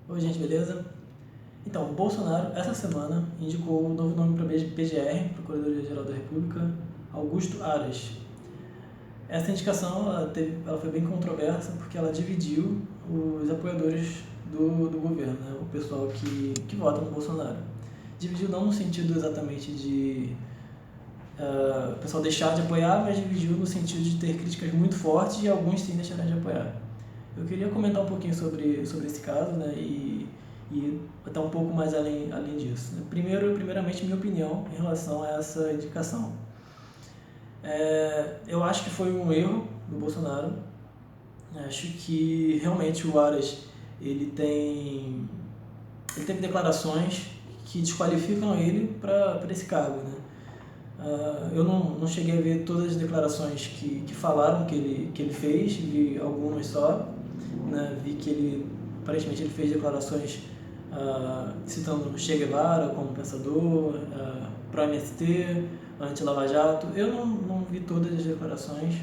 Oi, gente, beleza? Então, o Bolsonaro, essa semana, indicou o novo nome para a PGR, Procuradoria-Geral da República, Augusto Aras. Essa indicação ela foi bem controversa porque ela dividiu os apoiadores do governo, né? O pessoal que vota no Bolsonaro. Dividiu não no sentido exatamente de o pessoal deixar de apoiar, mas dividiu no sentido de ter críticas muito fortes e alguns sim deixaram de apoiar. Eu queria comentar um pouquinho sobre esse caso, né, e até um pouco mais além disso. Primeiramente, minha opinião em relação a essa indicação. Eu acho que foi um erro do Bolsonaro. Acho que realmente o Aras ele teve declarações que desqualificam ele para esse cargo, né? Eu não cheguei a ver todas as declarações que falaram que ele fez, vi algumas só, né? Vi que aparentemente ele fez declarações citando Che Guevara como pensador, pró-MST, anti-Lava Jato. Eu não vi todas as declarações,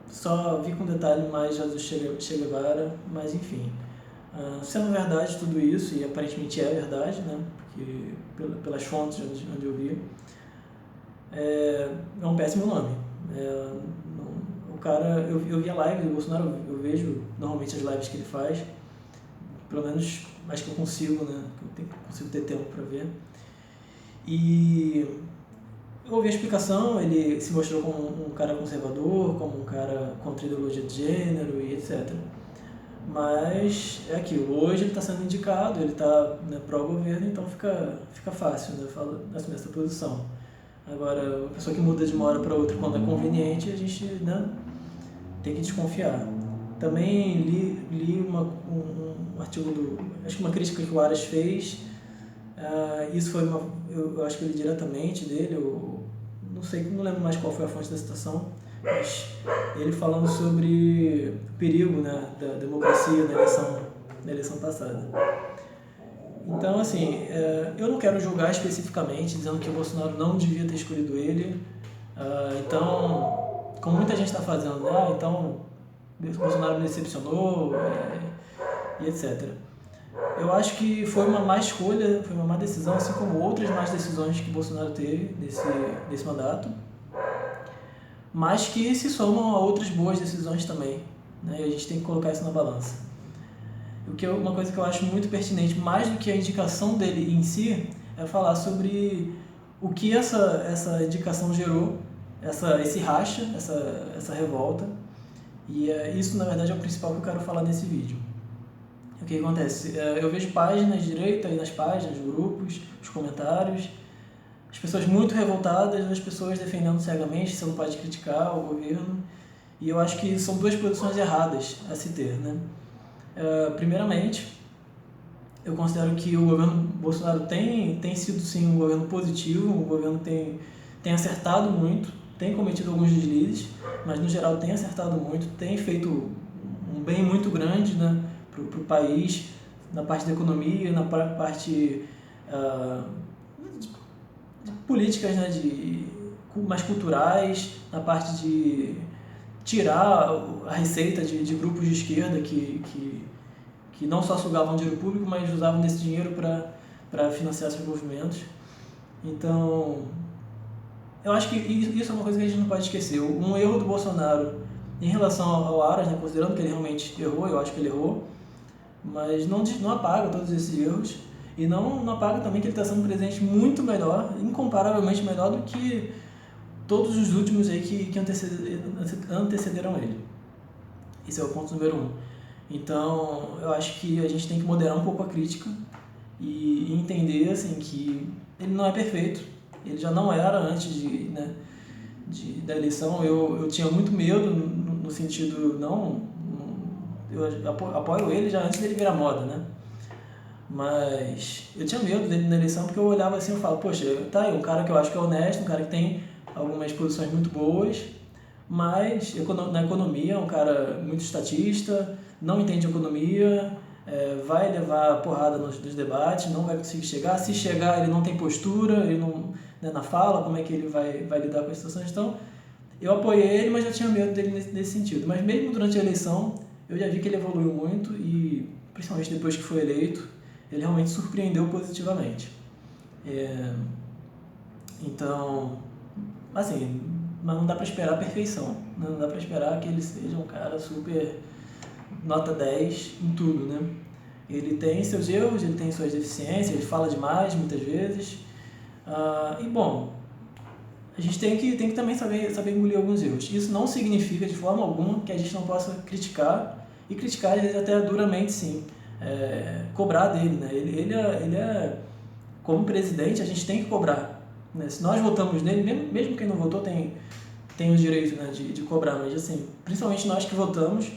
só vi com detalhe mais já do Che Guevara, mas enfim. Sendo verdade tudo isso, e aparentemente é verdade, né? Porque pelas fontes onde eu vi, é um péssimo nome. O cara, eu vi a live do Bolsonaro, eu vejo normalmente as lives que ele faz, pelo menos acho que eu consigo, né? Que eu consigo ter tempo para ver. E eu ouvi a explicação, ele se mostrou como um cara conservador, como um cara contra a ideologia de gênero e etc. Mas é aquilo, hoje ele está sendo indicado, ele está, né, pró-governo, então fica fácil, né, assumir essa posição. Agora, a pessoa que muda de uma hora para outra quando é conveniente, a gente, né, tem que desconfiar. Também li um artigo acho que uma crítica que o Aras fez. Isso foi eu acho que eu li diretamente dele, não lembro mais qual foi a fonte da citação, mas ele falando sobre o perigo, né, da democracia na eleição passada. Então, assim, eu não quero julgar especificamente, dizendo que o Bolsonaro não devia ter escolhido ele. Então, como muita gente está fazendo, né? Então, o Bolsonaro me decepcionou, e etc. Eu acho que foi uma má escolha, foi uma má decisão, assim como outras más decisões que o Bolsonaro teve nesse mandato, mas que se somam a outras boas decisões também, né? E a gente tem que colocar isso na balança. Uma coisa que eu acho muito pertinente, mais do que a indicação dele em si, é falar sobre o que essa indicação gerou, esse racha, essa revolta. E isso, na verdade, é o principal que eu quero falar nesse vídeo. O que acontece? Eu vejo páginas direita aí nas páginas, grupos, os comentários, as pessoas muito revoltadas, as pessoas defendendo cegamente, você não pode criticar o governo. E eu acho que são duas posições erradas a se ter, né? Primeiramente, eu considero que o governo Bolsonaro tem sido sim um governo positivo, o governo tem acertado muito, tem cometido alguns deslizes, mas no geral tem acertado muito, tem feito um bem muito grande, né, para o país, na parte da economia, na parte de políticas, né, mais culturais, na parte de tirar a receita de grupos de esquerda que não só sugavam dinheiro público, mas usavam desse dinheiro para financiar seus movimentos. Então, eu acho que isso é uma coisa que a gente não pode esquecer. Um erro do Bolsonaro em relação ao Aras, né, considerando que ele realmente errou, eu acho que ele errou, mas não apaga todos esses erros e não apaga também que ele está sendo um presidente muito melhor, incomparavelmente melhor do que todos os últimos aí que antecederam ele. Esse é o ponto número 1. Então, eu acho que a gente tem que moderar um pouco a crítica e entender assim, que ele não é perfeito. Ele já não era antes da eleição. Eu tinha muito medo no sentido, eu apoio ele já antes dele virar moda, né? Mas eu tinha medo dele na eleição porque eu olhava assim e falava, poxa, tá aí um cara que eu acho que é honesto, um cara que tem algumas posições muito boas, mas na economia é um cara muito estatista, não entende economia, vai levar porrada nos debates, não vai conseguir chegar. Se chegar, ele não tem postura, ele não, né, na fala, como é que ele vai lidar com as situações. Então, eu apoiei ele, mas já tinha medo dele nesse sentido. Mas mesmo durante a eleição, eu já vi que ele evoluiu muito e principalmente depois que foi eleito, ele realmente surpreendeu positivamente. Então, assim, mas não dá para esperar a perfeição, né? Não dá para esperar que ele seja um cara super nota 10 em tudo, né? Ele tem seus erros, ele tem suas deficiências, ele fala demais muitas vezes. E bom, a gente tem que também saber engolir alguns erros. Isso não significa de forma alguma que a gente não possa criticar, e criticar às vezes até duramente sim, cobrar dele, né? Ele é, como presidente, a gente tem que cobrar, né? Se nós votamos nele, mesmo quem não votou tem o direito, né, de cobrar, mas assim, principalmente nós que votamos,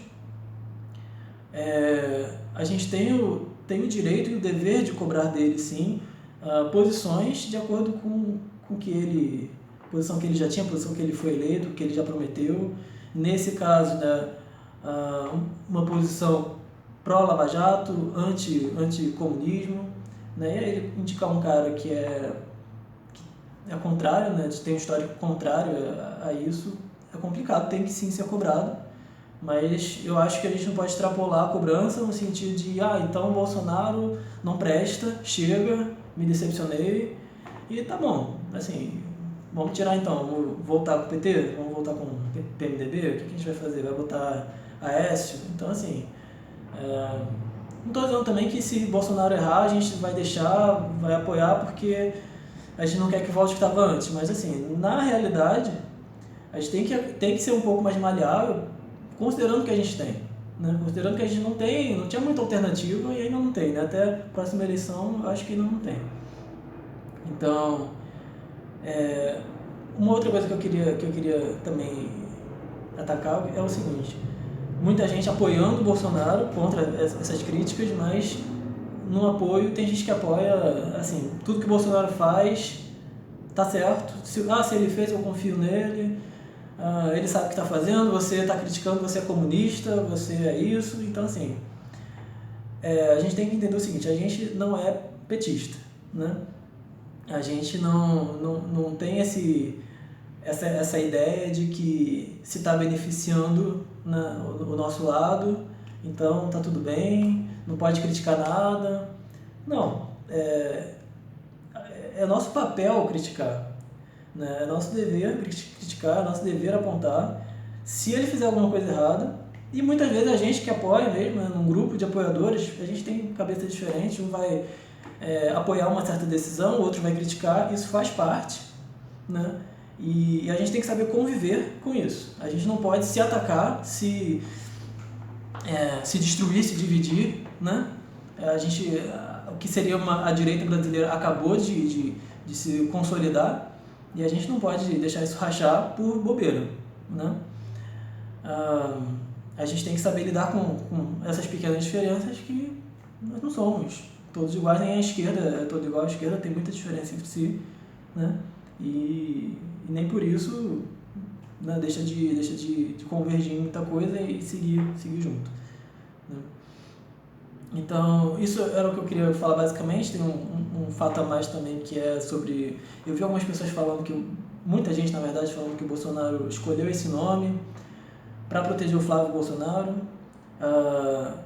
a gente tem o direito e o dever de cobrar dele, sim, posições de acordo com que ele, posição que ele já tinha, posição que ele foi eleito, que ele já prometeu. Nesse caso, né, uma posição pró-Lava Jato, anti-comunismo, né, e aí ele indicar um cara que é contrário, né, tem um histórico contrário a isso, é complicado, tem que sim ser cobrado. Mas eu acho que a gente não pode extrapolar a cobrança no sentido de, então o Bolsonaro não presta, chega, me decepcionei e tá bom. Assim, vamos tirar então, vamos voltar com o PT, vamos voltar com o PMDB, o que a gente vai fazer? Vai botar Aécio? Então assim, não estou dizendo também que se Bolsonaro errar a gente vai deixar, vai apoiar porque a gente não quer que volte o que estava antes, mas assim, na realidade, a gente tem que ser um pouco mais maleável, considerando o que a gente tem, né? Considerando que a gente não tinha muita alternativa e ainda não tem, né? Até a próxima eleição, acho que ainda não tem. Então, uma outra coisa que eu queria também atacar é o seguinte: muita gente apoiando o Bolsonaro contra essas críticas, mas no apoio tem gente que apoia, assim, tudo que o Bolsonaro faz tá certo. Se ele fez, eu confio nele. Ele sabe o que está fazendo, você está criticando, você é comunista, você é isso. Então, assim, a gente tem que entender o seguinte: a gente não é petista, né? A gente não tem essa ideia de que se está beneficiando, né, o nosso lado, então tá tudo bem, não pode criticar nada. Não, é nosso papel criticar, né? É nosso dever criticar, é nosso dever apontar se ele fizer alguma coisa errada. E muitas vezes a gente que apoia mesmo, né, num grupo de apoiadores, a gente tem cabeça diferente, um vai apoiar uma certa decisão, o outro vai criticar, isso faz parte, né? E a gente tem que saber conviver com isso. A gente não pode se atacar, se destruir, se dividir, né? O que seria a direita brasileira acabou de se consolidar, e a gente não pode deixar isso rachar por bobeira, né? A gente tem que saber lidar com essas pequenas diferenças, que nós não somos todos iguais, nem a esquerda é toda igual, a esquerda tem muita diferença entre si, né? E nem por isso, né, deixa de convergir em muita coisa e seguir junto, né? Então, isso era o que eu queria falar basicamente. Tem um fato a mais também, que é sobre... Eu vi algumas pessoas falando muita gente, na verdade, falando que o Bolsonaro escolheu esse nome para proteger o Flávio Bolsonaro.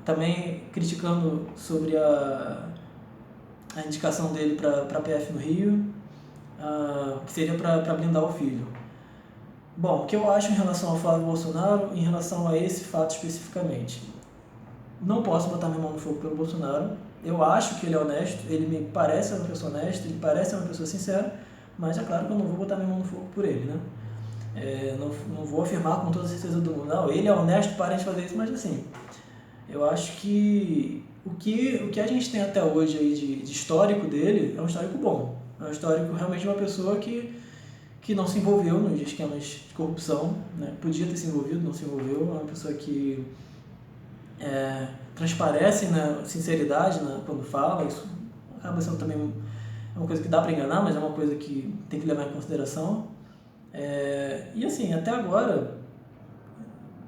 Também criticando sobre a indicação dele para a PF no Rio, que seria para blindar o filho. Bom, o que eu acho em relação ao Flávio Bolsonaro, em relação a esse fato especificamente? Não posso botar minha mão no fogo pelo Bolsonaro. Eu acho que ele é honesto, ele me parece uma pessoa honesta, ele parece uma pessoa sincera, mas é claro que eu não vou botar minha mão no fogo por ele, né? Não vou afirmar com toda certeza do mundo, não, ele é honesto, parem de fazer isso, mas assim, eu acho que o que a gente tem até hoje aí de histórico dele é um histórico bom. É um histórico realmente de uma pessoa que não se envolveu nos esquemas de corrupção, né? Podia ter se envolvido, não se envolveu. É uma pessoa que transparece, né, sinceridade, né, quando fala. Isso acaba sendo também uma coisa que dá para enganar, mas é uma coisa que tem que levar em consideração. E assim, até agora,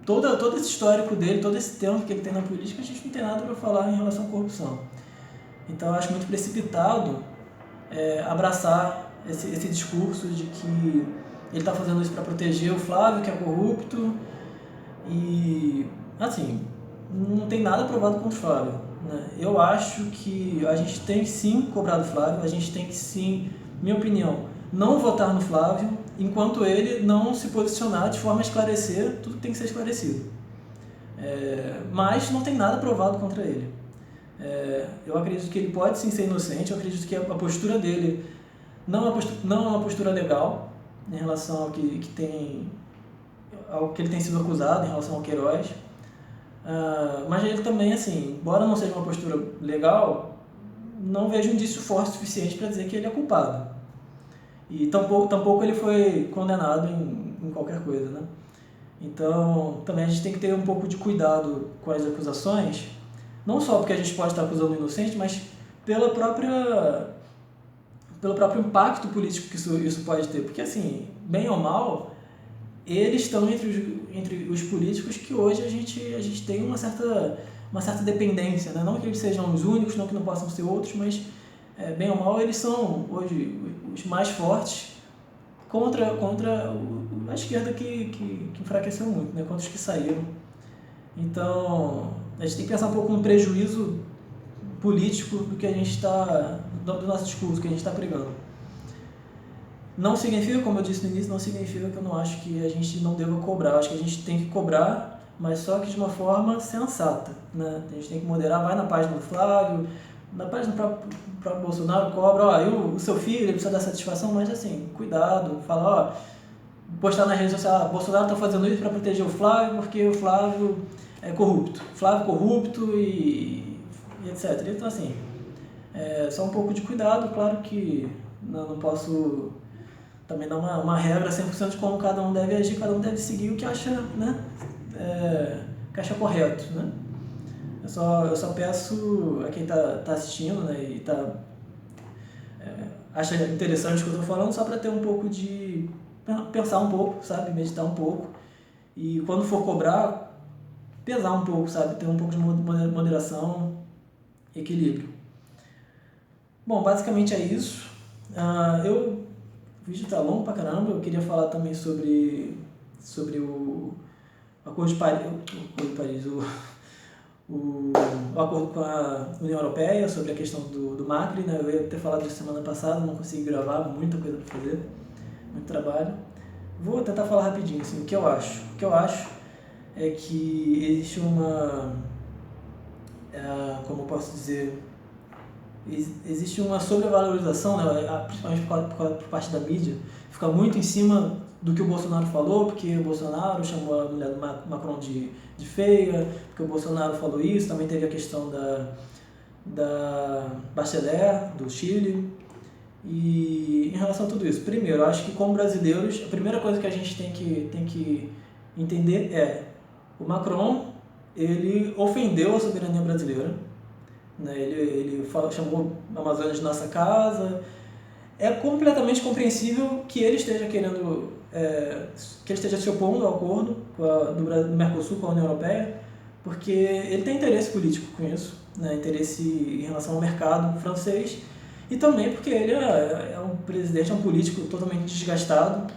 todo esse histórico dele, todo esse tempo que ele tem na política, a gente não tem nada para falar em relação à corrupção. Então eu acho muito precipitado abraçar esse discurso de que ele está fazendo isso para proteger o Flávio, que é corrupto. E assim, não tem nada provado contra o Flávio, né? Eu acho que a gente tem que sim cobrar do Flávio, a gente tem que sim, minha opinião, não votar no Flávio enquanto ele não se posicionar de forma a esclarecer tudo que tem que ser esclarecido. Mas não tem nada provado contra ele. Eu acredito que ele pode sim ser inocente, eu acredito que a postura dele não é uma postura legal em relação ao ao que ele tem sido acusado, em relação ao Queiroz. Mas ele também, assim, embora não seja uma postura legal, não vejo indício forte o suficiente para dizer que ele é culpado. E tampouco ele foi condenado em qualquer coisa, né? Então, também a gente tem que ter um pouco de cuidado com as acusações, não só porque a gente pode estar acusando o inocente, mas pelo próprio impacto político que isso pode ter. Porque, assim, bem ou mal, eles estão entre os políticos que hoje a gente tem uma certa dependência, né? Não que eles sejam os únicos, não que não possam ser outros, mas, bem ou mal, eles são hoje os mais fortes contra a esquerda que enfraqueceu muito, né? Contra os que saíram. Então, a gente tem que pensar um pouco no prejuízo político do que a gente está, do nosso discurso, que a gente está pregando. Não significa, como eu disse no início, não significa que eu não acho que a gente não deva cobrar. Eu acho que a gente tem que cobrar, mas só que de uma forma sensata, né? A gente tem que moderar, vai na página do Flávio, na página do próprio Bolsonaro, cobra, o seu filho ele precisa dar satisfação, mas assim, cuidado, fala, postar na rede social, Bolsonaro está fazendo isso para proteger o Flávio, porque o Flávio é corrupto. Flávio corrupto e etc. Então, assim, só um pouco de cuidado, claro que não posso também dar uma regra 100% de como cada um deve agir, cada um deve seguir o que acha, né, que acha correto, né? Eu só peço a quem está assistindo, né, e acha interessante o que eu estou falando, só para ter um pouco de pensar um pouco, sabe, meditar um pouco, e quando for cobrar, pesar um pouco, sabe, ter um pouco de moderação, equilíbrio. Bom, basicamente é isso. O vídeo está longo pra caramba, eu queria falar também sobre o Acordo de Paris, o acordo com a União Europeia, sobre a questão do Macri, né? Eu ia ter falado isso semana passada, não consegui gravar, muita coisa para fazer, muito trabalho. Vou tentar falar rapidinho, assim, o que eu acho. O que eu acho é que existe como eu posso dizer, existe uma sobrevalorização, né, principalmente por parte da mídia, fica muito em cima do que o Bolsonaro falou, porque o Bolsonaro chamou a mulher do Macron de feia, porque o Bolsonaro falou isso, também teve a questão da Bachelet, do Chile. E em relação a tudo isso, primeiro, eu acho que como brasileiros, a primeira coisa que a gente tem que entender é o Macron, ele ofendeu a soberania brasileira, né? Ele chamou a Amazônia de nossa casa. É completamente compreensível que ele esteja querendo, que ele esteja se opondo ao acordo do Mercosul com a União Europeia, porque ele tem interesse político com isso, né? Interesse em relação ao mercado francês, e também porque ele é um presidente, é um político totalmente desgastado,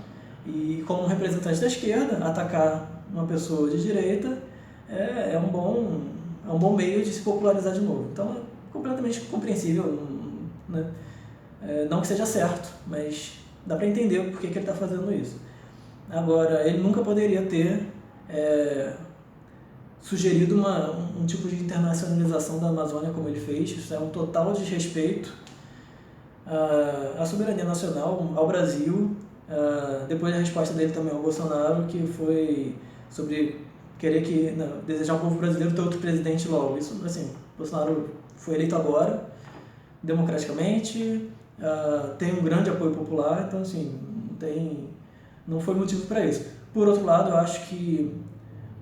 e como representante da esquerda, atacar uma pessoa de direita é um bom meio de se popularizar de novo. Então é completamente compreensível, né? Não que seja certo, mas dá para entender por que ele está fazendo isso. Agora, ele nunca poderia ter sugerido um tipo de internacionalização da Amazônia como ele fez. Isso é um total desrespeito à soberania nacional, ao Brasil. Depois da resposta dele também ao Bolsonaro, que foi sobre querer desejar o povo brasileiro ter outro presidente logo. Isso, assim, Bolsonaro foi eleito agora, democraticamente, tem um grande apoio popular, então assim, não foi motivo para isso. Por outro lado, eu acho que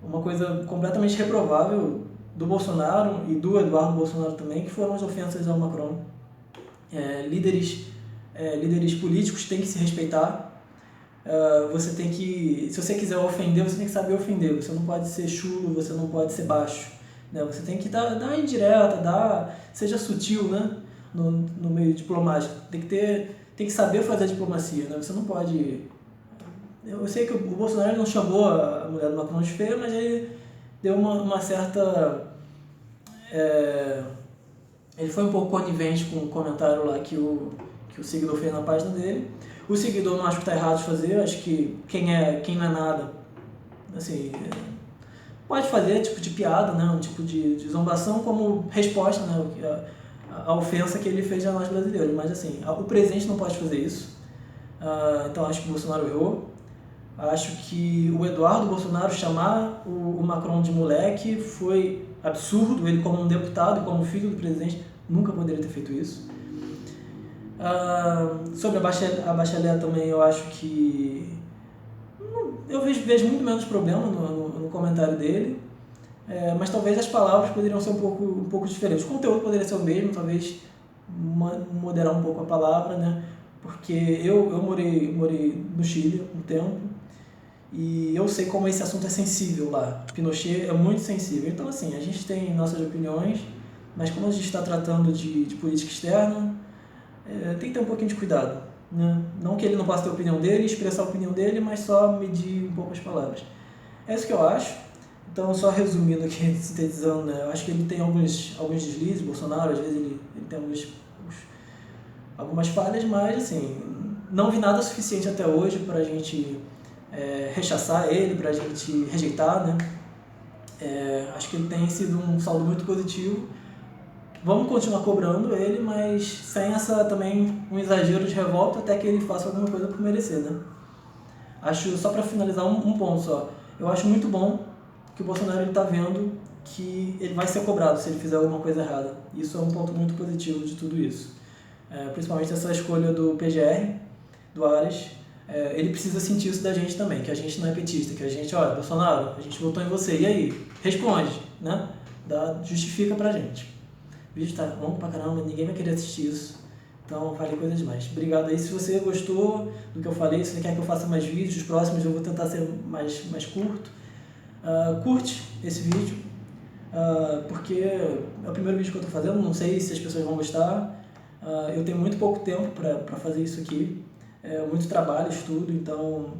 uma coisa completamente reprovável do Bolsonaro e do Eduardo Bolsonaro também, que foram as ofensas ao Macron. Líderes políticos têm que se respeitar. Você tem que, se você quiser ofender, você tem que saber ofender. Você não pode ser chulo, você não pode ser baixo, né? Você tem que dar indireta, seja sutil, né? No meio diplomático. Tem que saber fazer a diplomacia, né? Você não pode... Eu sei que o Bolsonaro não chamou a mulher do Macron de feia, mas ele deu uma certa ele foi um pouco conivente com o comentário lá que o seguidor fez na página dele. O seguidor não acho que está errado de fazer, acho que quem não é nada, assim, pode fazer tipo de piada, né, um tipo de zombação como resposta, né, a ofensa que ele fez a nós brasileiros. Mas assim, o presidente não pode fazer isso, então acho que o Bolsonaro errou. Acho que o Eduardo Bolsonaro chamar o Macron de moleque foi absurdo. Ele, como um deputado e como filho do presidente, nunca poderia ter feito isso. Sobre a Bachelet também, eu acho que eu vejo muito menos problema no comentário dele, mas talvez as palavras poderiam ser um pouco diferentes. O conteúdo poderia ser o mesmo, talvez moderar um pouco a palavra, né? Porque eu morei no Chile um tempo e eu sei como esse assunto é sensível lá. Pinochet é muito sensível. Então, assim, a gente tem nossas opiniões, mas como a gente está tratando de política externa, tem que ter um pouquinho de cuidado, né? Não que ele não possa ter a opinião dele, expressar a opinião dele, mas só medir um pouco as palavras. É isso que eu acho. Então, só resumindo aqui, sintetizando, né? Eu acho que ele tem alguns deslizes, Bolsonaro, às vezes ele tem algumas falhas, mas, assim, não vi nada suficiente até hoje para a gente rechaçar ele, para a gente rejeitar, né? Acho que ele tem sido um saldo muito positivo. Vamos continuar cobrando ele, mas sem também um exagero de revolta até que ele faça alguma coisa por merecer, né? Acho, só para finalizar, um ponto só. Eu acho muito bom que o Bolsonaro está vendo que ele vai ser cobrado se ele fizer alguma coisa errada. Isso é um ponto muito positivo de tudo isso. Principalmente essa escolha do PGR, do Aras. Ele precisa sentir isso da gente também, que a gente não é petista, que a gente, olha, Bolsonaro, a gente votou em você, e aí? Responde, né? Justifica pra gente. O vídeo tá longo pra caramba, ninguém vai querer assistir isso. Então, falei coisa demais. Obrigado aí. Se você gostou do que eu falei, se você quer que eu faça mais vídeos, os próximos eu vou tentar ser mais curto. Curte esse vídeo, porque é o primeiro vídeo que eu tô fazendo, não sei se as pessoas vão gostar. Eu tenho muito pouco tempo para fazer isso aqui. Muito trabalho, estudo, então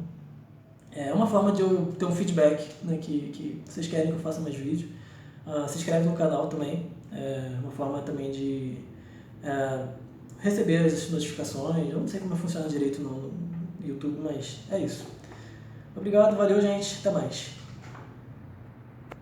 é uma forma de eu ter um feedback, né, que vocês querem que eu faça mais vídeo. Se inscreve no canal também, uma forma também de receber as notificações. Eu não sei como funciona direito no YouTube, mas é isso. Obrigado, valeu gente, até mais.